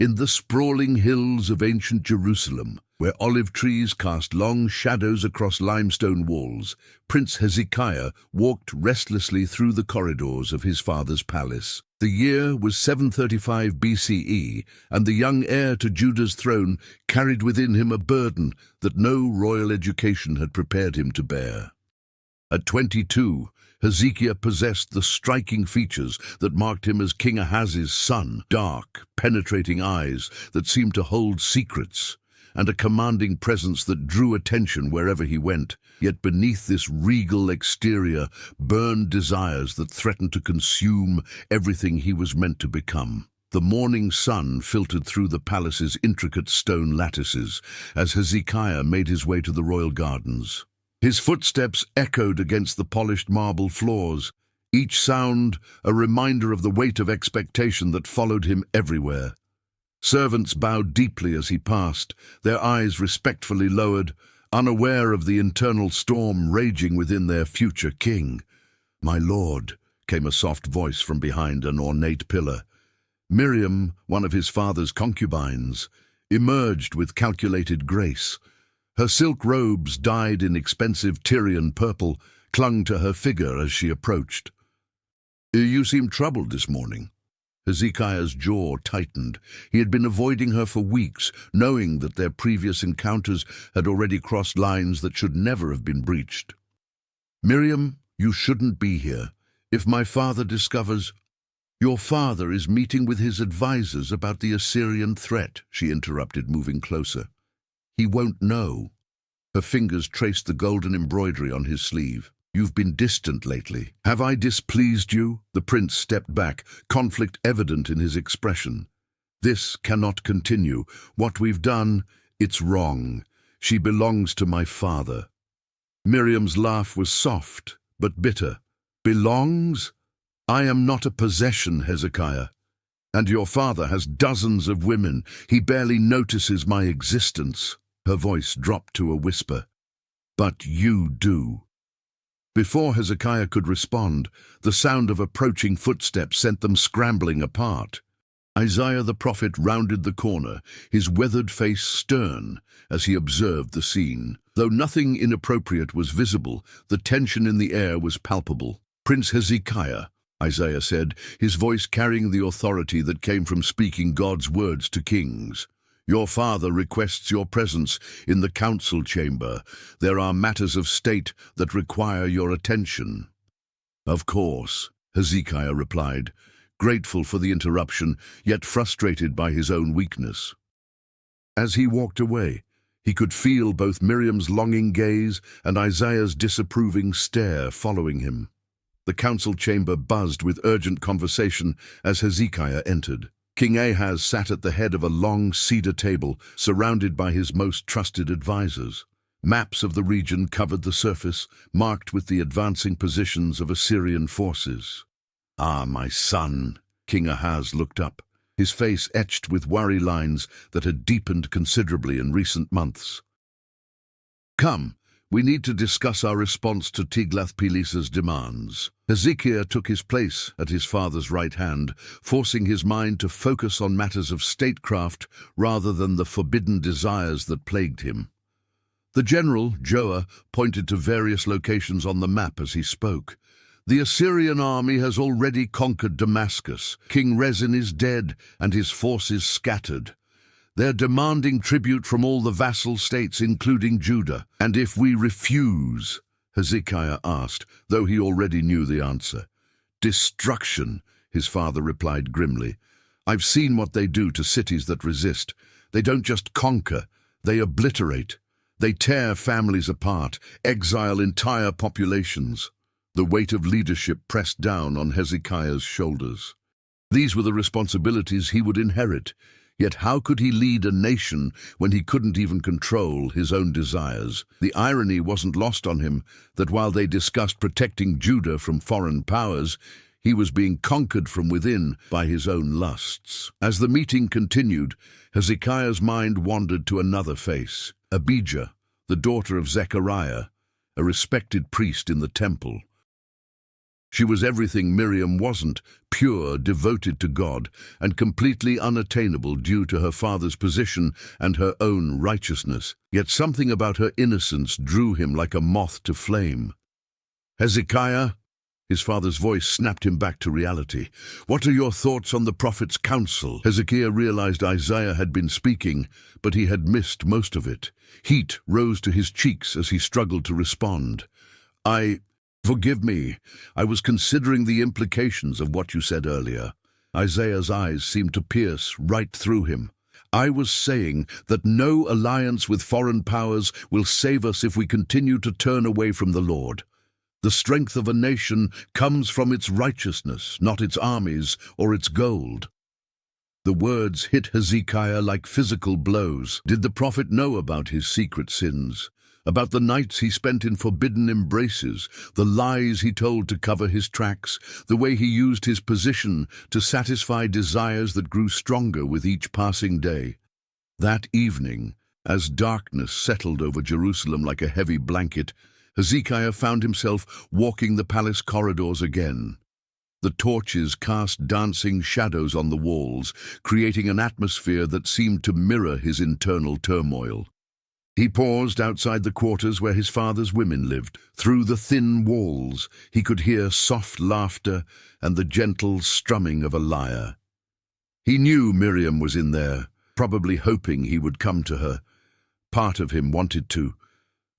In the sprawling hills of ancient Jerusalem, where olive trees cast long shadows across limestone walls, Prince Hezekiah walked restlessly through the corridors of his father's palace. The year was 735 BCE, and the young heir to Judah's throne carried within him a burden that no royal education had prepared him to bear. At 22, Hezekiah possessed the striking features that marked him as King Ahaz's son: dark, penetrating eyes that seemed to hold secrets, and a commanding presence that drew attention wherever he went. Yet beneath this regal exterior burned desires that threatened to consume everything he was meant to become. The morning sun filtered through the palace's intricate stone lattices as Hezekiah made his way to the royal gardens. His footsteps echoed against the polished marble floors, each sound a reminder of the weight of expectation that followed him everywhere. Servants bowed deeply as he passed, their eyes respectfully lowered, unaware of the internal storm raging within their future king. "My lord," came a soft voice from behind an ornate pillar. Miriam, one of his father's concubines, emerged with calculated grace. Her silk robes, dyed in expensive Tyrian purple, clung to her figure as she approached. "You seem troubled this morning." Hezekiah's jaw tightened. He had been avoiding her for weeks, knowing that their previous encounters had already crossed lines that should never have been breached. "Miriam, you shouldn't be here. If my father discovers—" "Your father is meeting with his advisors about the Assyrian threat," she interrupted, moving closer. "He won't know." Her fingers traced the golden embroidery on his sleeve. "You've been distant lately. Have I displeased you?" The prince stepped back, conflict evident in his expression. "This cannot continue. What we've done, it's wrong. She belongs to my father." Miriam's laugh was soft, but bitter. "Belongs? I am not a possession, Hezekiah. And your father has dozens of women. He barely notices my existence." Her voice dropped to a whisper. "But you do." Before Hezekiah could respond, the sound of approaching footsteps sent them scrambling apart. Isaiah the prophet rounded the corner, his weathered face stern as he observed the scene. Though nothing inappropriate was visible, the tension in the air was palpable. "Prince Hezekiah," Isaiah said, his voice carrying the authority that came from speaking God's words to kings. "Your father requests your presence in the council chamber. There are matters of state that require your attention." "Of course," Hezekiah replied, grateful for the interruption, yet frustrated by his own weakness. As he walked away, he could feel both Miriam's longing gaze and Isaiah's disapproving stare following him. The council chamber buzzed with urgent conversation as Hezekiah entered. King Ahaz sat at the head of a long cedar table, surrounded by his most trusted advisors. Maps of the region covered the surface, marked with the advancing positions of Assyrian forces. "Ah, my son," King Ahaz looked up, his face etched with worry lines that had deepened considerably in recent months. "Come, we need to discuss our response to Tiglath-Pileser's demands." Hezekiah took his place at his father's right hand, forcing his mind to focus on matters of statecraft rather than the forbidden desires that plagued him. The general, Joah, pointed to various locations on the map as he spoke. "The Assyrian army has already conquered Damascus. King Rezin is dead, and his forces scattered. They're demanding tribute from all the vassal states, including Judah. And if we refuse," Hezekiah asked, though he already knew the answer. "Destruction," his father replied grimly. "I've seen what they do to cities that resist. They don't just conquer, they obliterate. They tear families apart, exile entire populations." The weight of leadership pressed down on Hezekiah's shoulders. These were the responsibilities he would inherit. Yet how could he lead a nation when he couldn't even control his own desires? The irony wasn't lost on him that while they discussed protecting Judah from foreign powers, he was being conquered from within by his own lusts. As the meeting continued, Hezekiah's mind wandered to another face: Abijah, the daughter of Zechariah, a respected priest in the temple. She was everything Miriam wasn't, pure, devoted to God, and completely unattainable due to her father's position and her own righteousness. Yet something about her innocence drew him like a moth to flame. "Hezekiah," his father's voice snapped him back to reality. "What are your thoughts on the prophet's counsel?" Hezekiah realized Isaiah had been speaking, but he had missed most of it. Heat rose to his cheeks as he struggled to respond. Forgive me. I was considering the implications of what you said earlier." Isaiah's eyes seemed to pierce right through him. "I was saying that no alliance with foreign powers will save us if we continue to turn away from the Lord. The strength of a nation comes from its righteousness, not its armies or its gold." The words hit Hezekiah like physical blows. Did the prophet know about his secret sins? About the nights he spent in forbidden embraces, the lies he told to cover his tracks, the way he used his position to satisfy desires that grew stronger with each passing day? That evening, as darkness settled over Jerusalem like a heavy blanket, Hezekiah found himself walking the palace corridors again. The torches cast dancing shadows on the walls, creating an atmosphere that seemed to mirror his internal turmoil. He paused outside the quarters where his father's women lived. Through the thin walls, he could hear soft laughter and the gentle strumming of a lyre. He knew Miriam was in there, probably hoping he would come to her. Part of him wanted to,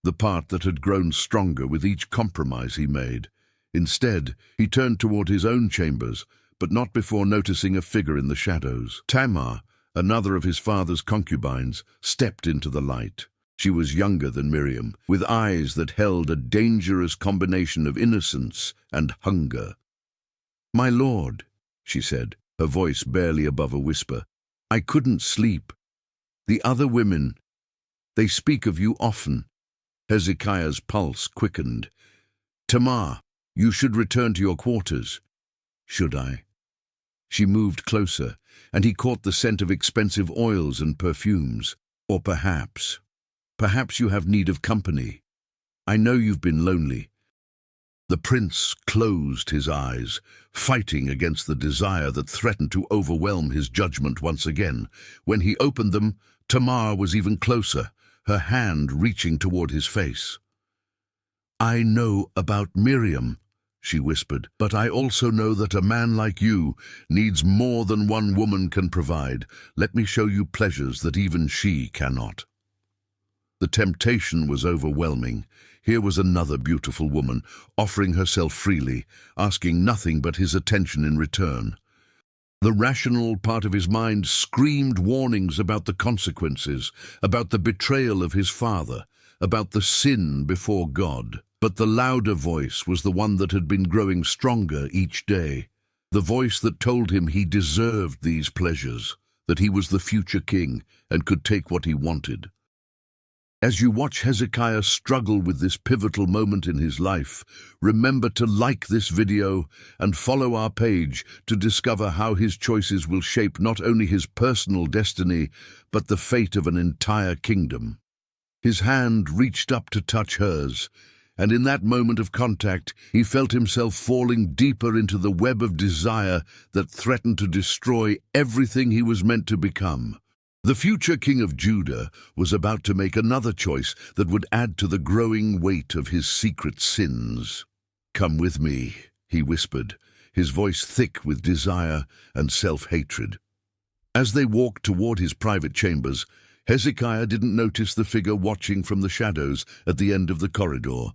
the part that had grown stronger with each compromise he made. Instead, he turned toward his own chambers, but not before noticing a figure in the shadows. Tamar, another of his father's concubines, stepped into the light. She was younger than Miriam, with eyes that held a dangerous combination of innocence and hunger. "My lord," she said, her voice barely above a whisper, "I couldn't sleep. The other women, they speak of you often." Hezekiah's pulse quickened. "Tamar, you should return to your quarters." "Should I?" She moved closer, and he caught the scent of expensive oils and perfumes. "Or perhaps you have need of company. I know you've been lonely." The prince closed his eyes, fighting against the desire that threatened to overwhelm his judgment once again. When he opened them, Tamar was even closer, her hand reaching toward his face. "I know about Miriam," she whispered, "but I also know that a man like you needs more than one woman can provide. Let me show you pleasures that even she cannot." The temptation was overwhelming. Here was another beautiful woman, offering herself freely, asking nothing but his attention in return. The rational part of his mind screamed warnings about the consequences, about the betrayal of his father, about the sin before God. But the louder voice was the one that had been growing stronger each day, the voice that told him he deserved these pleasures, that he was the future king and could take what he wanted. As you watch Hezekiah struggle with this pivotal moment in his life, remember to like this video and follow our page to discover how his choices will shape not only his personal destiny, but the fate of an entire kingdom. His hand reached up to touch hers, and in that moment of contact, he felt himself falling deeper into the web of desire that threatened to destroy everything he was meant to become. The future king of Judah was about to make another choice that would add to the growing weight of his secret sins. "Come with me," he whispered, his voice thick with desire and self-hatred. As they walked toward his private chambers, Hezekiah didn't notice the figure watching from the shadows at the end of the corridor.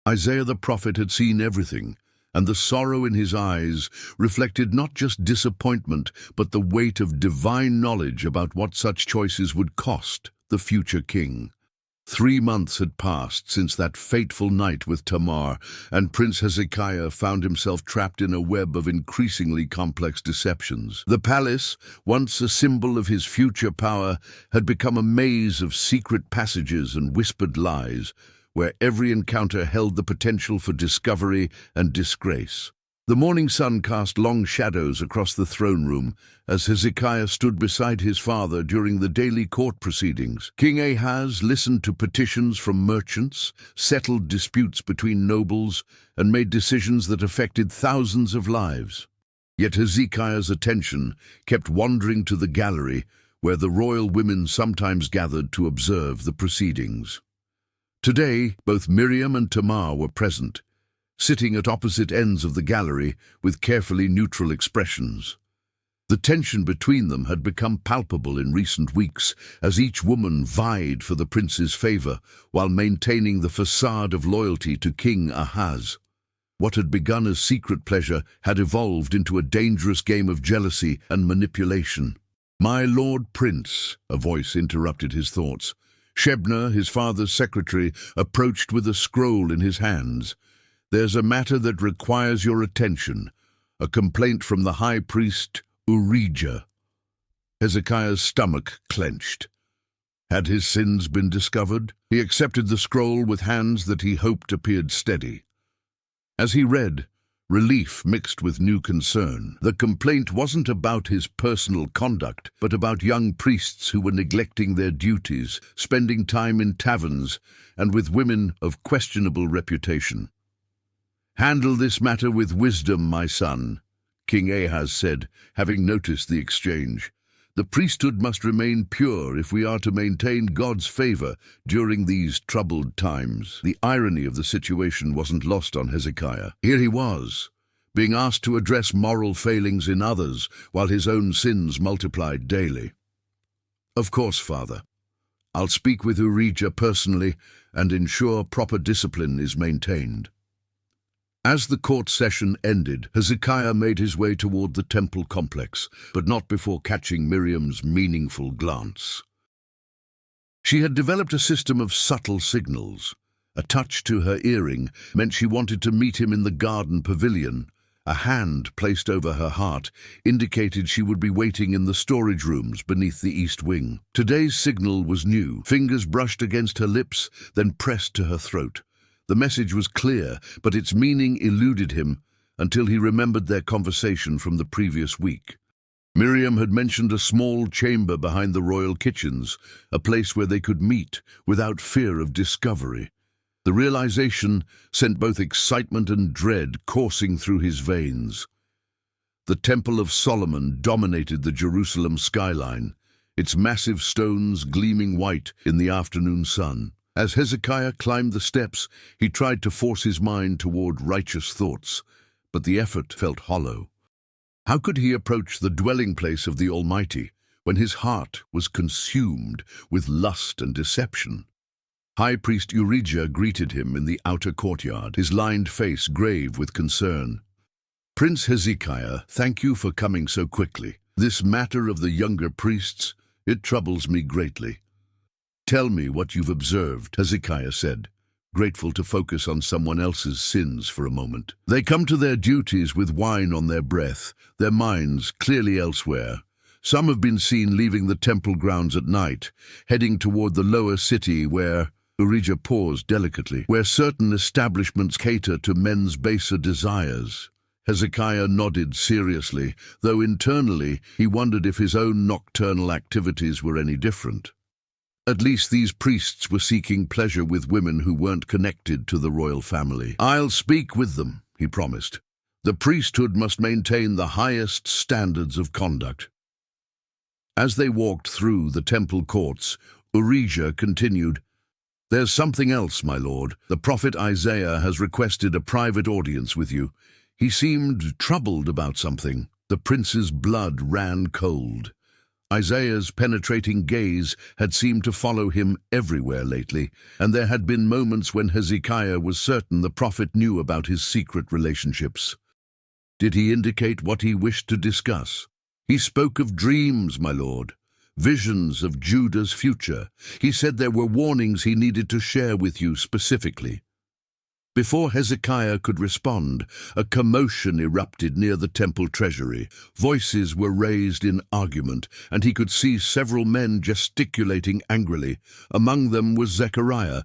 Isaiah the prophet had seen everything, and the sorrow in his eyes reflected not just disappointment, but the weight of divine knowledge about what such choices would cost the future king. 3 months had passed since that fateful night with Tamar, and Prince Hezekiah found himself trapped in a web of increasingly complex deceptions. The palace, once a symbol of his future power, had become a maze of secret passages and whispered lies, where every encounter held the potential for discovery and disgrace. The morning sun cast long shadows across the throne room as Hezekiah stood beside his father during the daily court proceedings. King Ahaz listened to petitions from merchants, settled disputes between nobles, and made decisions that affected thousands of lives. Yet Hezekiah's attention kept wandering to the gallery where the royal women sometimes gathered to observe the proceedings. Today, both Miriam and Tamar were present, sitting at opposite ends of the gallery with carefully neutral expressions. The tension between them had become palpable in recent weeks as each woman vied for the prince's favor while maintaining the facade of loyalty to King Ahaz. What had begun as secret pleasure had evolved into a dangerous game of jealousy and manipulation. "My lord prince," a voice interrupted his thoughts. Shebna, his father's secretary, approached with a scroll in his hands. "There's a matter that requires your attention, a complaint from the high priest Urijah." Hezekiah's stomach clenched. Had his sins been discovered? He accepted the scroll with hands that he hoped appeared steady. As he read, relief mixed with new concern. The complaint wasn't about his personal conduct, but about young priests who were neglecting their duties, spending time in taverns, and with women of questionable reputation. "Handle this matter with wisdom, my son," King Ahaz said, having noticed the exchange. "The priesthood must remain pure if we are to maintain God's favor during these troubled times." The irony of the situation wasn't lost on Hezekiah. Here he was, being asked to address moral failings in others while his own sins multiplied daily. "Of course, father. I'll speak with Urijah personally and ensure proper discipline is maintained." As the court session ended, Hezekiah made his way toward the temple complex, but not before catching Miriam's meaningful glance. She had developed a system of subtle signals. A touch to her earring meant she wanted to meet him in the garden pavilion. A hand placed over her heart indicated she would be waiting in the storage rooms beneath the east wing. Today's signal was new. Fingers brushed against her lips, then pressed to her throat. The message was clear, but its meaning eluded him until he remembered their conversation from the previous week. Miriam had mentioned a small chamber behind the royal kitchens, a place where they could meet without fear of discovery. The realization sent both excitement and dread coursing through his veins. The Temple of Solomon dominated the Jerusalem skyline, its massive stones gleaming white in the afternoon sun. As Hezekiah climbed the steps, he tried to force his mind toward righteous thoughts, but the effort felt hollow. How could he approach the dwelling place of the Almighty when his heart was consumed with lust and deception? High Priest Urijah greeted him in the outer courtyard, his lined face grave with concern. "Prince Hezekiah, thank you for coming so quickly. This matter of the younger priests, it troubles me greatly." "Tell me what you've observed," Hezekiah said, grateful to focus on someone else's sins for a moment. "They come to their duties with wine on their breath, their minds clearly elsewhere. Some have been seen leaving the temple grounds at night, heading toward the lower city where," Urijah paused delicately, "where certain establishments cater to men's baser desires." Hezekiah nodded seriously, though internally he wondered if his own nocturnal activities were any different. At least these priests were seeking pleasure with women who weren't connected to the royal family. "I'll speak with them," he promised. "The priesthood must maintain the highest standards of conduct." As they walked through the temple courts, Urijah continued, "There's something else, my lord. The prophet Isaiah has requested a private audience with you. He seemed troubled about something." The prince's blood ran cold. Isaiah's penetrating gaze had seemed to follow him everywhere lately, and there had been moments when Hezekiah was certain the prophet knew about his secret relationships. Did he indicate what he wished to discuss? "He spoke of dreams, my lord, visions of Judah's future. He said there were warnings he needed to share with you specifically." Before Hezekiah could respond, a commotion erupted near the temple treasury. Voices were raised in argument, and he could see several men gesticulating angrily. Among them was Zechariah,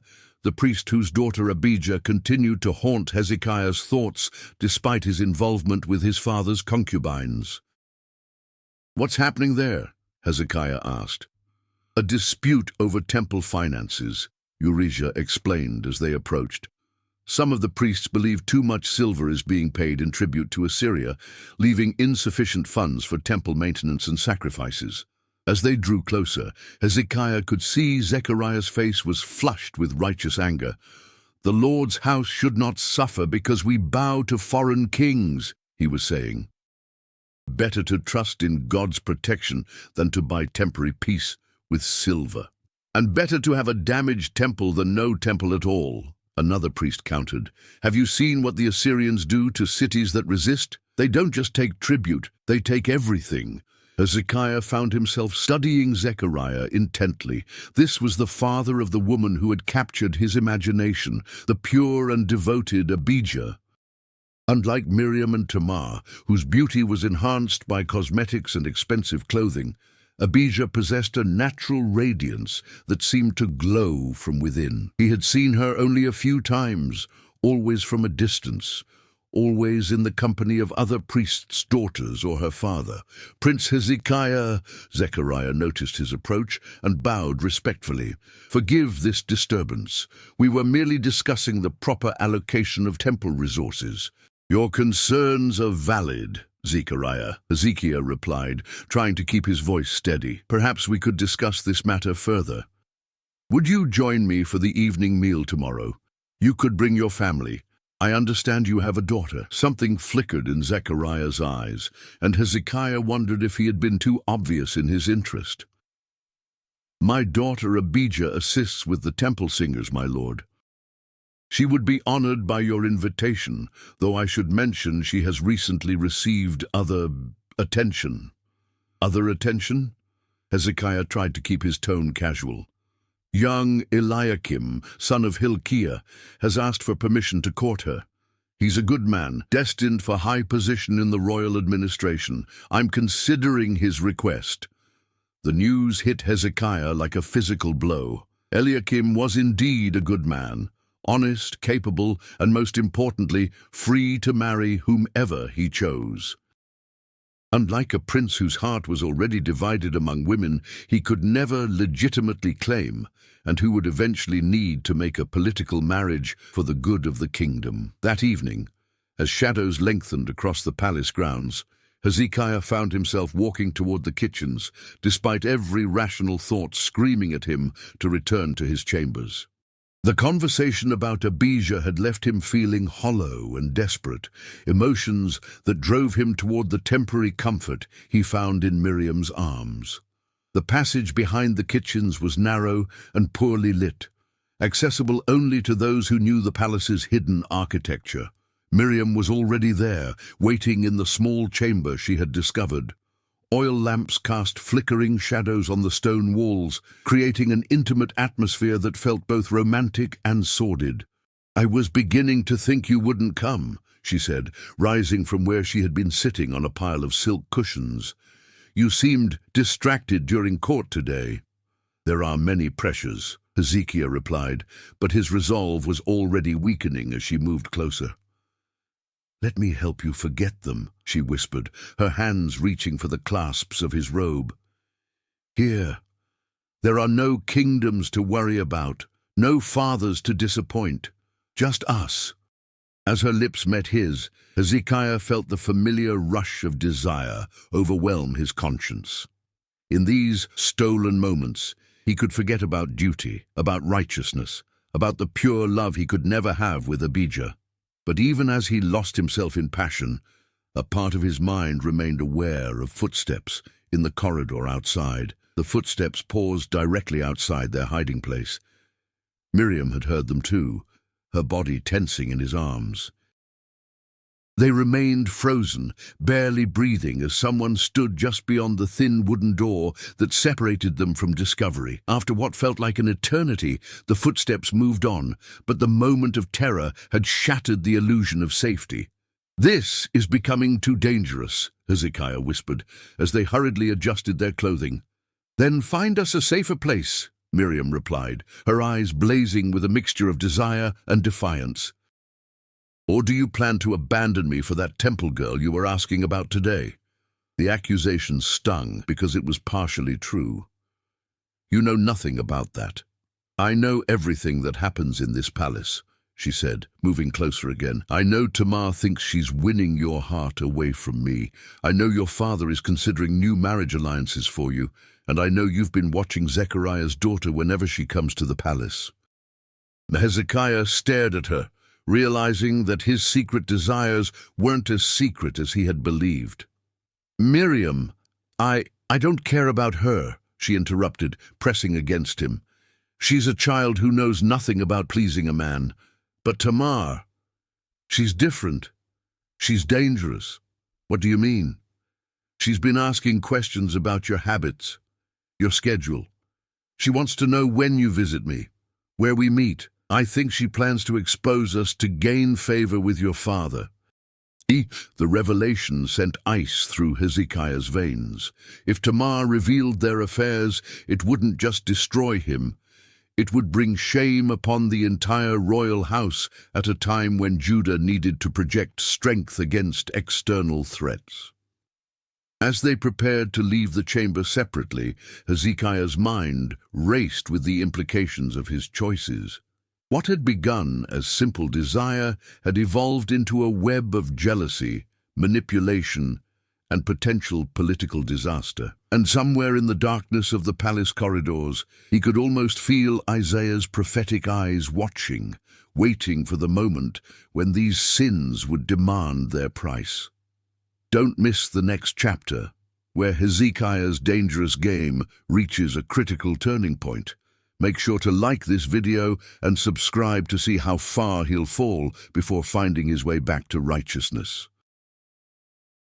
the priest whose daughter Abijah continued to haunt Hezekiah's thoughts despite his involvement with his father's concubines. "What's happening there?" Hezekiah asked. "A dispute over temple finances," Urijah explained as they approached. "Some of the priests believe too much silver is being paid in tribute to Assyria, leaving insufficient funds for temple maintenance and sacrifices." As they drew closer, Hezekiah could see Zechariah's face was flushed with righteous anger. "The Lord's house should not suffer because we bow to foreign kings," he was saying. "Better to trust in God's protection than to buy temporary peace with silver. And better to have a damaged temple than no temple at all," another priest countered. "Have you seen what the Assyrians do to cities that resist? They don't just take tribute, they take everything." Hezekiah found himself studying Zechariah intently. This was the father of the woman who had captured his imagination, the pure and devoted Abijah. Unlike Miriam and Tamar, whose beauty was enhanced by cosmetics and expensive clothing, Abijah possessed a natural radiance that seemed to glow from within. He had seen her only a few times, always from a distance, always in the company of other priests' daughters or her father. "Prince Hezekiah," Zechariah noticed his approach and bowed respectfully. "Forgive this disturbance. We were merely discussing the proper allocation of temple resources." "Your concerns are valid, Hezekiah replied, trying to keep his voice steady. "Perhaps we could discuss this matter further. Would you join me for the evening meal tomorrow? You could bring your family. I understand you have a daughter." Something flickered in Zechariah's eyes, and Hezekiah wondered if he had been too obvious in his interest. "My daughter Abijah assists with the temple singers, my lord. She would be honored by your invitation, though I should mention she has recently received other attention." "Other attention?" Hezekiah tried to keep his tone casual. "Young Eliakim, son of Hilkiah, has asked for permission to court her. He's a good man, destined for high position in the royal administration. I'm considering his request." The news hit Hezekiah like a physical blow. Eliakim was indeed a good man, honest, capable, and most importantly, free to marry whomever he chose. Unlike a prince whose heart was already divided among women he could never legitimately claim, and who would eventually need to make a political marriage for the good of the kingdom. That evening, as shadows lengthened across the palace grounds, Hezekiah found himself walking toward the kitchens, despite every rational thought screaming at him to return to his chambers. The conversation about Abijah had left him feeling hollow and desperate, emotions that drove him toward the temporary comfort he found in Miriam's arms. The passage behind the kitchens was narrow and poorly lit, accessible only to those who knew the palace's hidden architecture. Miriam was already there, waiting in the small chamber she had discovered. Oil lamps cast flickering shadows on the stone walls, creating an intimate atmosphere that felt both romantic and sordid. "I was beginning to think you wouldn't come," she said, rising from where she had been sitting on a pile of silk cushions. "You seemed distracted during court today." "There are many pressures," Hezekiah replied, but his resolve was already weakening as she moved closer. "Let me help you forget them," she whispered, her hands reaching for the clasps of his robe. "Here, there are no kingdoms to worry about, no fathers to disappoint, just us." As her lips met his, Hezekiah felt the familiar rush of desire overwhelm his conscience. In these stolen moments, he could forget about duty, about righteousness, about the pure love he could never have with Abijah. But even as he lost himself in passion, a part of his mind remained aware of footsteps in the corridor outside. The footsteps paused directly outside their hiding place. Miriam had heard them too, her body tensing in his arms. They remained frozen, barely breathing as someone stood just beyond the thin wooden door that separated them from discovery. After what felt like an eternity, the footsteps moved on, but the moment of terror had shattered the illusion of safety. "This is becoming too dangerous," Hezekiah whispered, as they hurriedly adjusted their clothing. "Then find us a safer place," Miriam replied, her eyes blazing with a mixture of desire and defiance. Or do you plan to abandon me for that temple girl you were asking about today? The accusation stung because it was partially true. You know nothing about that. I know everything that happens in this palace, she said, moving closer again. I know Tamar thinks she's winning your heart away from me. I know your father is considering new marriage alliances for you, and I know you've been watching Zechariah's daughter whenever she comes to the palace. Hezekiah stared at her, realizing that his secret desires weren't as secret as he had believed. Miriam, I don't care about her, she interrupted, pressing against him. She's a child who knows nothing about pleasing a man. But Tamar, she's different. She's dangerous. What do you mean? She's been asking questions about your habits, your schedule. She wants to know when you visit me, where we meet. I think she plans to expose us to gain favor with your father. The revelation sent ice through Hezekiah's veins. If Tamar revealed their affairs, it wouldn't just destroy him. It would bring shame upon the entire royal house at a time when Judah needed to project strength against external threats. As they prepared to leave the chamber separately, Hezekiah's mind raced with the implications of his choices. What had begun as simple desire had evolved into a web of jealousy, manipulation, and potential political disaster. And somewhere in the darkness of the palace corridors, he could almost feel Isaiah's prophetic eyes watching, waiting for the moment when these sins would demand their price. Don't miss the next chapter, where Hezekiah's dangerous game reaches a critical turning point. Make sure to like this video and subscribe to see how far he'll fall before finding his way back to righteousness.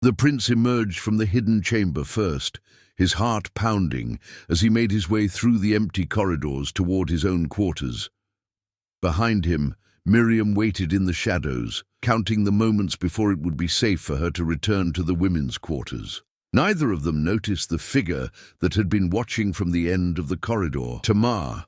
The prince emerged from the hidden chamber first, his heart pounding as he made his way through the empty corridors toward his own quarters. Behind him, Miriam waited in the shadows, counting the moments before it would be safe for her to return to the women's quarters. Neither of them noticed the figure that had been watching from the end of the corridor, Tamar,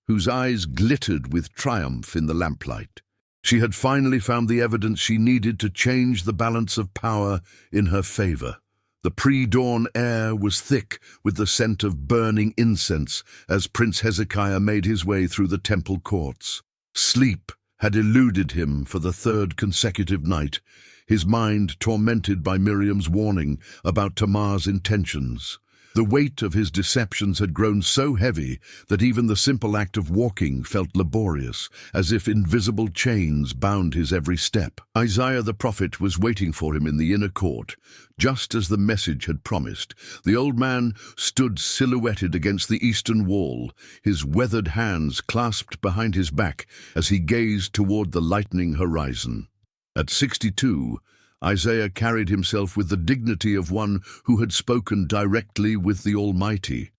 whose eyes glittered with triumph in the lamplight. She had finally found the evidence she needed to change the balance of power in her favor. The pre-dawn air was thick with the scent of burning incense as Prince Hezekiah made his way through the temple courts. Sleep had eluded him for the third consecutive night, his mind tormented by Miriam's warning about Tamar's intentions. The weight of his deceptions had grown so heavy that even the simple act of walking felt laborious, as if invisible chains bound his every step. Isaiah the prophet was waiting for him in the inner court, just as the message had promised. The old man stood silhouetted against the eastern wall, his weathered hands clasped behind his back as he gazed toward the lightening horizon. At 62, Isaiah carried himself with the dignity of one who had spoken directly with the Almighty.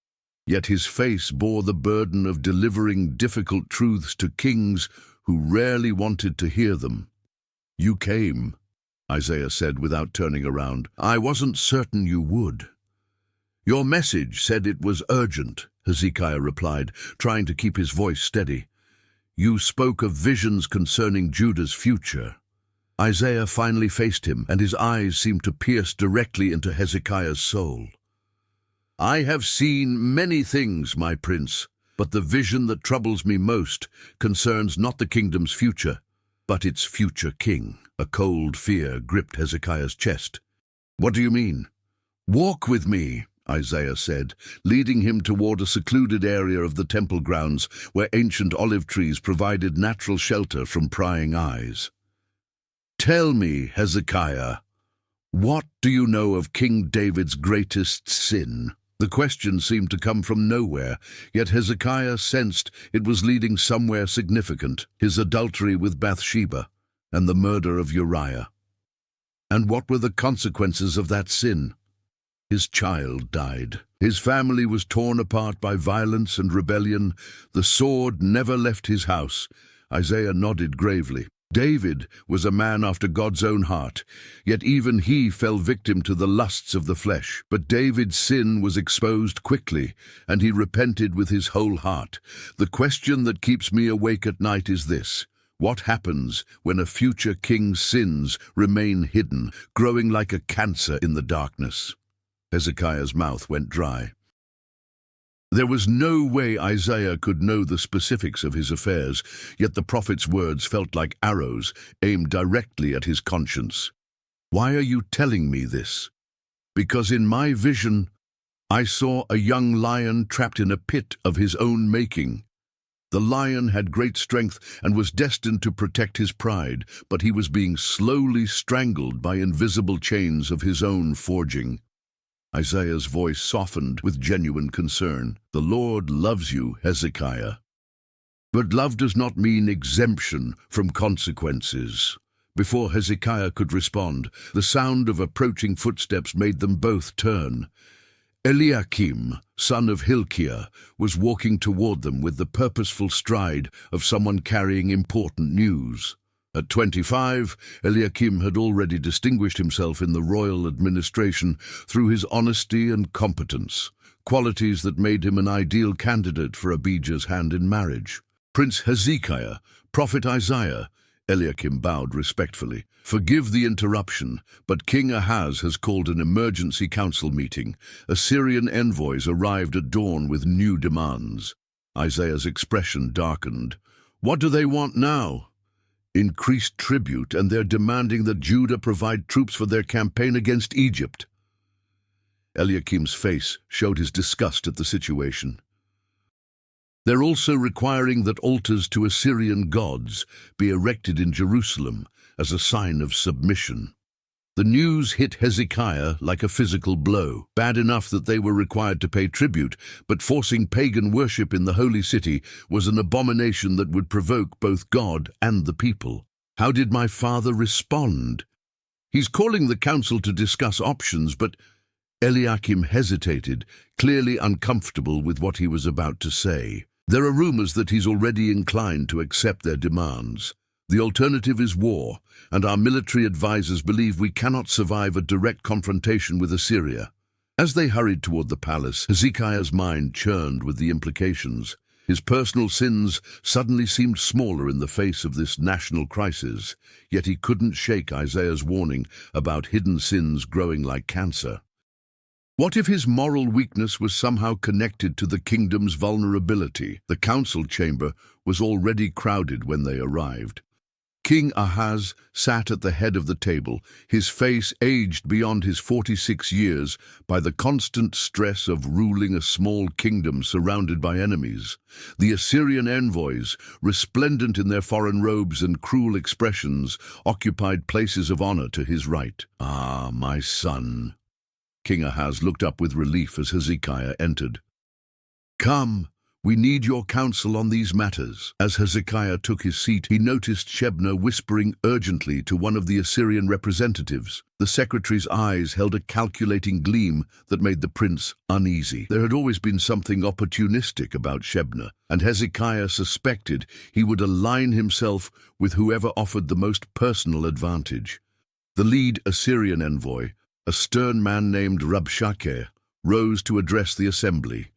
Yet his face bore the burden of delivering difficult truths to kings who rarely wanted to hear them. "You came," Isaiah said without turning around. "I wasn't certain you would." "Your message said it was urgent," Hezekiah replied, trying to keep his voice steady. "You spoke of visions concerning Judah's future." Isaiah finally faced him, and his eyes seemed to pierce directly into Hezekiah's soul. "I have seen many things, my prince, but the vision that troubles me most concerns not the kingdom's future, but its future king." A cold fear gripped Hezekiah's chest. "What do you mean?" "Walk with me," Isaiah said, leading him toward a secluded area of the temple grounds where ancient olive trees provided natural shelter from prying eyes. "Tell me, Hezekiah, what do you know of King David's greatest sin?" The question seemed to come from nowhere, yet Hezekiah sensed it was leading somewhere significant: his adultery with Bathsheba and the murder of Uriah. And what were the consequences of that sin? His child died. His family was torn apart by violence and rebellion. The sword never left his house. Isaiah nodded gravely. David was a man after God's own heart, yet even he fell victim to the lusts of the flesh. But David's sin was exposed quickly, and he repented with his whole heart. The question that keeps me awake at night is this: what happens when a future king's sins remain hidden, growing like a cancer in the darkness? Hezekiah's mouth went dry. There was no way Isaiah could know the specifics of his affairs, yet the prophet's words felt like arrows aimed directly at his conscience. "Why are you telling me this?" "Because in my vision, I saw a young lion trapped in a pit of his own making. The lion had great strength and was destined to protect his pride, but he was being slowly strangled by invisible chains of his own forging." Isaiah's voice softened with genuine concern. "The Lord loves you, Hezekiah. But love does not mean exemption from consequences." Before Hezekiah could respond, the sound of approaching footsteps made them both turn. Eliakim, son of Hilkiah, was walking toward them with the purposeful stride of someone carrying important news. At 25, Eliakim had already distinguished himself in the royal administration through his honesty and competence, qualities that made him an ideal candidate for Abijah's hand in marriage. "Prince Hezekiah, Prophet Isaiah," Eliakim bowed respectfully. "Forgive the interruption, but King Ahaz has called an emergency council meeting. Assyrian envoys arrived at dawn with new demands." Isaiah's expression darkened. "What do they want now?" "Increased tribute, and they're demanding that Judah provide troops for their campaign against Egypt." Eliakim's face showed his disgust at the situation. "They're also requiring that altars to Assyrian gods be erected in Jerusalem as a sign of submission." The news hit Hezekiah like a physical blow. Bad enough that they were required to pay tribute, but forcing pagan worship in the holy city was an abomination that would provoke both God and the people. How did my father respond? "He's calling the council to discuss options, but—" Eliakim hesitated, clearly uncomfortable with what he was about to say. "There are rumors that he's already inclined to accept their demands. The alternative is war, and our military advisors believe we cannot survive a direct confrontation with Assyria." As they hurried toward the palace, Hezekiah's mind churned with the implications. His personal sins suddenly seemed smaller in the face of this national crisis, yet he couldn't shake Isaiah's warning about hidden sins growing like cancer. What if his moral weakness was somehow connected to the kingdom's vulnerability? The council chamber was already crowded when they arrived. King Ahaz sat at the head of the table, his face aged beyond his 46 years by the constant stress of ruling a small kingdom surrounded by enemies. The Assyrian envoys, resplendent in their foreign robes and cruel expressions, occupied places of honor to his right. "Ah, my son." King Ahaz looked up with relief as Hezekiah entered. "Come. We need your counsel on these matters." As Hezekiah took his seat, he noticed Shebna whispering urgently to one of the Assyrian representatives. The secretary's eyes held a calculating gleam that made the prince uneasy. There had always been something opportunistic about Shebna, and Hezekiah suspected he would align himself with whoever offered the most personal advantage. The lead Assyrian envoy, a stern man named Rabshakeh, rose to address the assembly.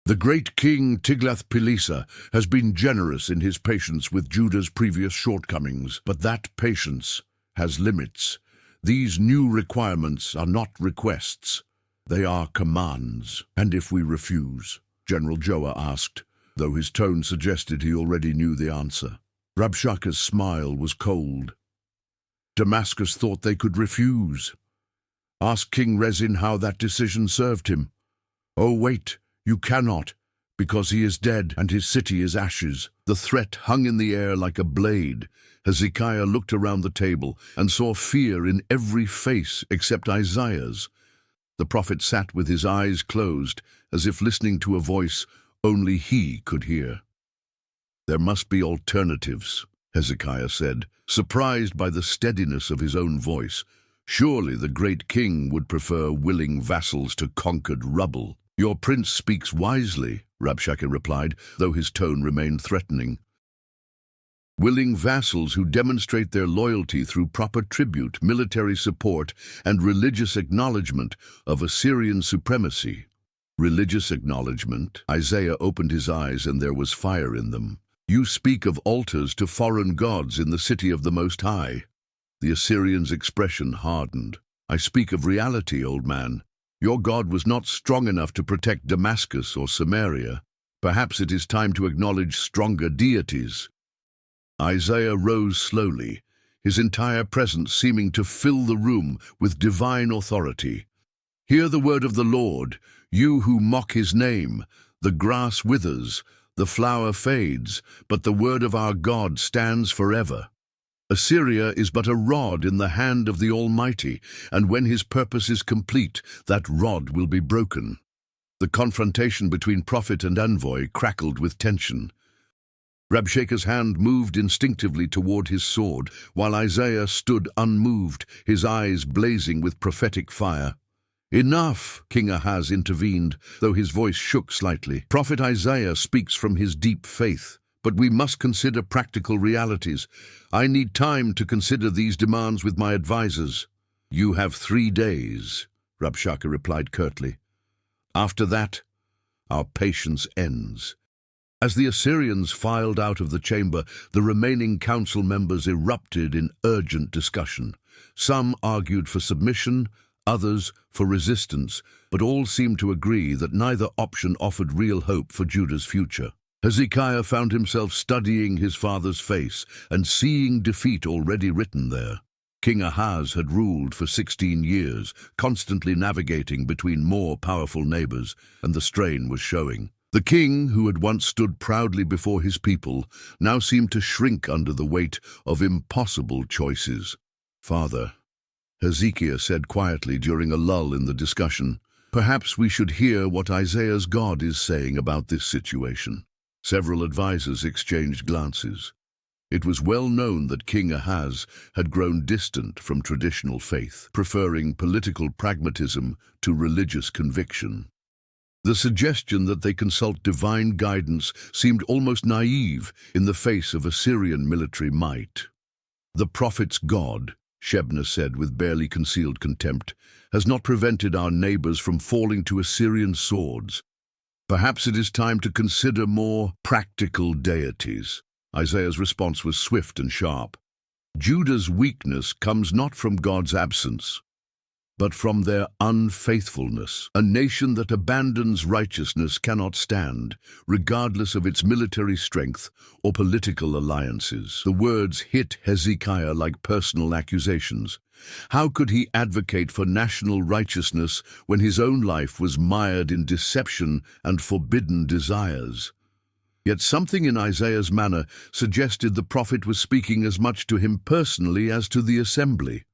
"The great king Tiglath-Pileser has been generous in his patience with Judah's previous shortcomings, but that patience has limits. These new requirements are not requests, they are commands." "And if we refuse?" General Joah asked, though his tone suggested he already knew the answer. Rabshakeh's smile was cold. "Damascus thought they could refuse. Ask King Rezin how that decision served him." "Oh, wait. You cannot, because he is dead and his city is ashes." The threat hung in the air like a blade. Hezekiah looked around the table and saw fear in every face except Isaiah's. The prophet sat with his eyes closed, as if listening to a voice only he could hear. "There must be alternatives," Hezekiah said, surprised by the steadiness of his own voice. "Surely the great king would prefer willing vassals to conquered rubble." "Your prince speaks wisely," Rabshakeh replied, though his tone remained threatening. willing vassals who demonstrate their loyalty through proper tribute, military support, and religious acknowledgement of Assyrian supremacy. Religious acknowledgement. Isaiah opened his eyes, and there was fire in them. You speak of altars to foreign gods in the city of the Most High. The Assyrian's expression hardened. I speak of reality, old man. Your God was not strong enough to protect Damascus or Samaria. Perhaps it is time to acknowledge stronger deities. Isaiah rose slowly, his entire presence seeming to fill the room with divine authority. Hear the word of the Lord, you who mock his name. The grass withers, the flower fades, but the word of our God stands forever. Assyria is but a rod in the hand of the Almighty, and when his purpose is complete, that rod will be broken. The confrontation between prophet and envoy crackled with tension. Rabshakeh's hand moved instinctively toward his sword, while Isaiah stood unmoved, his eyes blazing with prophetic fire. Enough, King Ahaz intervened, though his voice shook slightly. Prophet Isaiah speaks from his deep faith, but we must consider practical realities. I need time to consider these demands with my advisors. You have 3 days, Rabshakeh replied curtly. After that, our patience ends. As the Assyrians filed out of the chamber, the remaining council members erupted in urgent discussion. Some argued for submission, others for resistance, but all seemed to agree that neither option offered real hope for Judah's future. Hezekiah found himself studying his father's face and seeing defeat already written there. King Ahaz had ruled for 16 years, constantly navigating between more powerful neighbors, and the strain was showing. The king, who had once stood proudly before his people, now seemed to shrink under the weight of impossible choices. Father, Hezekiah said quietly during a lull in the discussion, perhaps we should hear what Isaiah's God is saying about this situation. Several advisors exchanged glances. It was well known that King Ahaz had grown distant from traditional faith, preferring political pragmatism to religious conviction. The suggestion that they consult divine guidance seemed almost naive in the face of Assyrian military might. The prophet's God, Shebna said with barely concealed contempt, has not prevented our neighbors from falling to Assyrian swords. Perhaps it is time to consider more practical deities. Isaiah's response was swift and sharp. Judah's weakness comes not from God's absence, but from their unfaithfulness. A nation that abandons righteousness cannot stand, regardless of its military strength or political alliances. The words hit Hezekiah like personal accusations. How could he advocate for national righteousness when his own life was mired in deception and forbidden desires? Yet something in Isaiah's manner suggested the prophet was speaking as much to him personally as to the assembly.